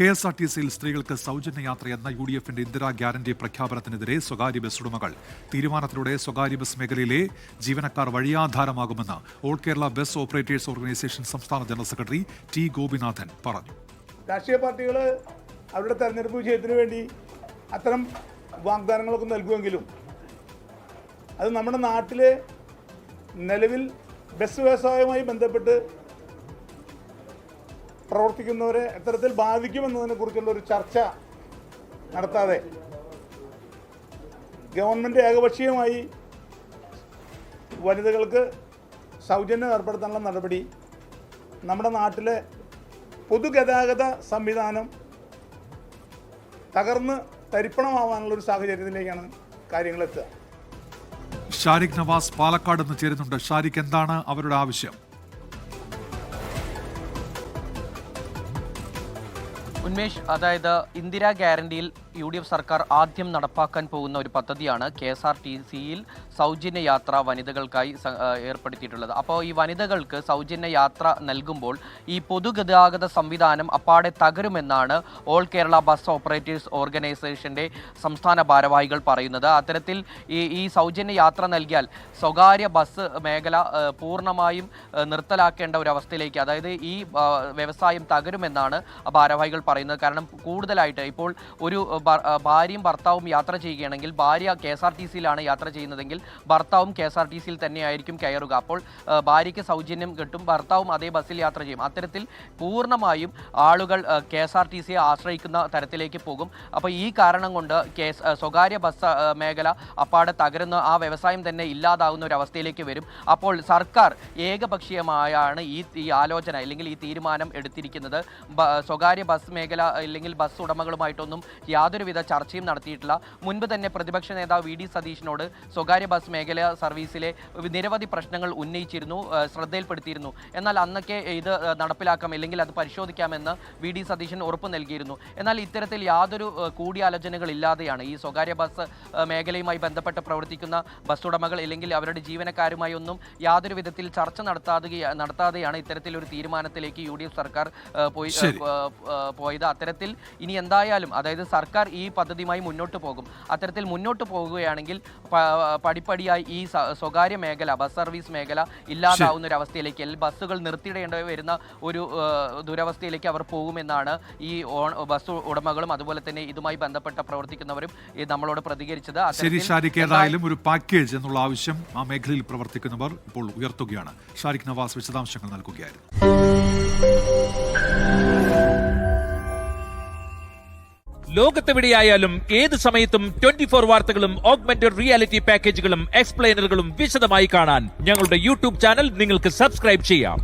KSRTCയിൽ സ്ത്രീകൾക്ക് സൗജന്യ യാത്രയെന്ന UDFന്റെ ഇന്ദിരാ ഗ്യാരണ്ടി പ്രഖ്യാപനത്തിനെതിരെ സ്വകാര്യ ബസ് ഉടമകൾ. തീരുമാനത്തിലൂടെ സ്വകാര്യ ബസ് മേഖലയിലെ ജീവനക്കാർ വഴിയാധാരമാകുമെന്ന് all Kerala bus operators organisation സംസ്ഥാന ജനറൽ സെക്രട്ടറി T. ഗോപിനാഥൻ പറഞ്ഞു. രാഷ്ട്രീയ പാർട്ടികൾ അവരുടെ തെരഞ്ഞെടുപ്പ് വിജയത്തിന് വേണ്ടി അത്തരം വാഗ്ദാനങ്ങളൊക്കെ നൽകുമെങ്കിലും അത് നമ്മുടെ നാട്ടിലെ നിലവിൽ ബസ് വ്യവസായവുമായി ബന്ധപ്പെട്ട് പ്രവർത്തിക്കുന്നവരെ എത്തരത്തിൽ ബാധിക്കുമെന്നതിനെ കുറിച്ചുള്ള ഒരു ചർച്ച നടത്താതെ ഗവൺമെൻറ് ഏകപക്ഷീയമായി വനിതകൾക്ക് സൗജന്യം ഏർപ്പെടുത്താനുള്ള നടപടി നമ്മുടെ നാട്ടിലെ പൊതുഗതാഗത സംവിധാനം തകർന്ന് തരിപ്പണമാവാനുള്ള ഒരു സാഹചര്യത്തിലേക്കാണ് കാര്യങ്ങളെത്തുക. ഷാരിഖ് നവാസ് പാലക്കാട് നിന്ന് ചേരുന്നുണ്ട്. ഷാരിഖ്, എന്താണ് അവരുടെ ആവശ്യം? ഉന്മേഷ്, അതായത് ഇന്ദിരാ ഗ്യാരണ്ടിയിൽ UDF സർക്കാർ ആദ്യം നടപ്പാക്കാൻ പോകുന്ന ഒരു പദ്ധതിയാണ് KSRTCയിൽ സൗജന്യ യാത്ര വനിതകൾക്കായി ഏർപ്പെടുത്തിയിട്ടുള്ളത്. അപ്പോൾ ഈ വനിതകൾക്ക് സൗജന്യ യാത്ര നൽകുമ്പോൾ ഈ പൊതുഗതാഗത സംവിധാനം അപ്പാടെ തകരുമെന്നാണ് ഓൾ കേരള ബസ് ഓപ്പറേറ്റേഴ്സ് ഓർഗനൈസേഷൻ്റെ സംസ്ഥാന ഭാരവാഹികൾ പറയുന്നത്. അത്തരത്തിൽ ഈ സൗജന്യ യാത്ര നൽകിയാൽ സ്വകാര്യ ബസ് മേഖല പൂർണ്ണമായും നിർത്തലാക്കേണ്ട ഒരു അവസ്ഥയിലേക്ക്, അതായത് ഈ വ്യവസായം തകരുമെന്നാണ് ഭാരവാഹികൾ പറയുന്നത്. കാരണം കൂടുതലായിട്ട് ഇപ്പോൾ ഒരു ഭാര്യയും ഭർത്താവും യാത്ര ചെയ്യുകയാണെങ്കിൽ ഭാര്യ KSRTCയിലാണ് യാത്ര ചെയ്യുന്നതെങ്കിൽ ഭർത്താവും KSRTCയിൽ തന്നെയായിരിക്കും കയറുക. അപ്പോൾ ഭാര്യയ്ക്ക് സൗജന്യം കിട്ടും, ഭർത്താവും അതേ ബസ്സിൽ യാത്ര ചെയ്യും. അത്തരത്തിൽ പൂർണ്ണമായും ആളുകൾ KSRTCയെ ആശ്രയിക്കുന്ന തരത്തിലേക്ക് പോകും. അപ്പോൾ ഈ കാരണം കൊണ്ട് സ്വകാര്യ ബസ് മേഖല അപ്പാടെ തകരുന്ന ആ വ്യവസായം തന്നെ ഇല്ലാതാവുന്ന ഒരു അവസ്ഥയിലേക്ക് വരും. അപ്പോൾ സർക്കാർ ഏകപക്ഷീയമായാണ് ഈ ആലോചന അല്ലെങ്കിൽ ഈ തീരുമാനം എടുത്തിരിക്കുന്നത്. സ്വകാര്യ ബസ് മേഖല അല്ലെങ്കിൽ ബസ് ഉടമകളുമായിട്ടൊന്നും യാതൊരുവിധ ചർച്ചയും നടത്തിയിട്ടില്ല. മുൻപ് തന്നെ പ്രതിപക്ഷ നേതാവ് VD സതീശനോട് സ്വകാര്യ ബസ് മേഖല സർവീസിലെ നിരവധി പ്രശ്നങ്ങൾ ഉന്നയിച്ചിരുന്നു, ശ്രദ്ധയിൽപ്പെടുത്തിയിരുന്നു. എന്നാൽ അന്നൊക്കെ ഇത് നടപ്പിലാക്കാം അല്ലെങ്കിൽ അത് പരിശോധിക്കാമെന്ന് VD സതീശൻ ഉറപ്പ് നൽകിയിരുന്നു. എന്നാൽ ഇത്തരത്തിൽ യാതൊരു കൂടിയാലോചനകളില്ലാതെയാണ് ഈ സ്വകാര്യ ബസ് മേഖലയുമായി ബന്ധപ്പെട്ട് പ്രവർത്തിക്കുന്ന ബസ് ഉടമകൾ അല്ലെങ്കിൽ അവരുടെ ജീവനക്കാരുമായി ഒന്നും യാതൊരു വിധത്തിൽ ചർച്ച നടത്താതെയാണ് ഇത്തരത്തിലൊരു തീരുമാനത്തിലേക്ക് UDF സർക്കാർ പോയത്. അത്തരത്തിൽ ഇനി എന്തായാലും, അതായത് സർക്കാർ ഈ പദ്ധതിയുമായി മുന്നോട്ട് പോകും. അത്തരത്തിൽ മുന്നോട്ട് പോകുകയാണെങ്കിൽ പടിപ്പടിയായി ഈ സ്വകാര്യ മേഖല, ബസ് സർവീസ് മേഖല ഇല്ലാതാവുന്ന ഒരു അവസ്ഥയിലേക്ക്, ബസ്സുകൾ നിർത്തിയിടേണ്ടി വരുന്ന ഒരു ദുരവസ്ഥയിലേക്ക് അവർ പോകുമെന്നാണ് ഈ ബസ് ഉടമകളും അതുപോലെ തന്നെ ഇതുമായി ബന്ധപ്പെട്ട പ്രവർത്തിക്കുന്നവരും നമ്മളോട് പ്രതികരിച്ചത്. ഏതായാലും ഒരു പാക്കേജ് എന്നുള്ള ആവശ്യം ആ മേഖലയിൽ പ്രവർത്തിക്കുന്നവർ ഇപ്പോൾ ഉയർത്തുകയാണ്. ഷാരിഖ് നവാസ് വിശദാംശങ്ങൾ നൽകുകയായിരുന്നു. ലോകത്തെവിടെയായാലും ഏത് സമയത്തും 24 വാർത്തകളും ഓഗ്മെന്റഡ് റിയാലിറ്റി പാക്കേജുകളും എക്സ്പ്ലെയിനറുകളും വിശദമായി കാണാൻ ഞങ്ങളുടെ YouTube ചാനൽ നിങ്ങൾക്ക് സബ്സ്ക്രൈബ് ചെയ്യാം.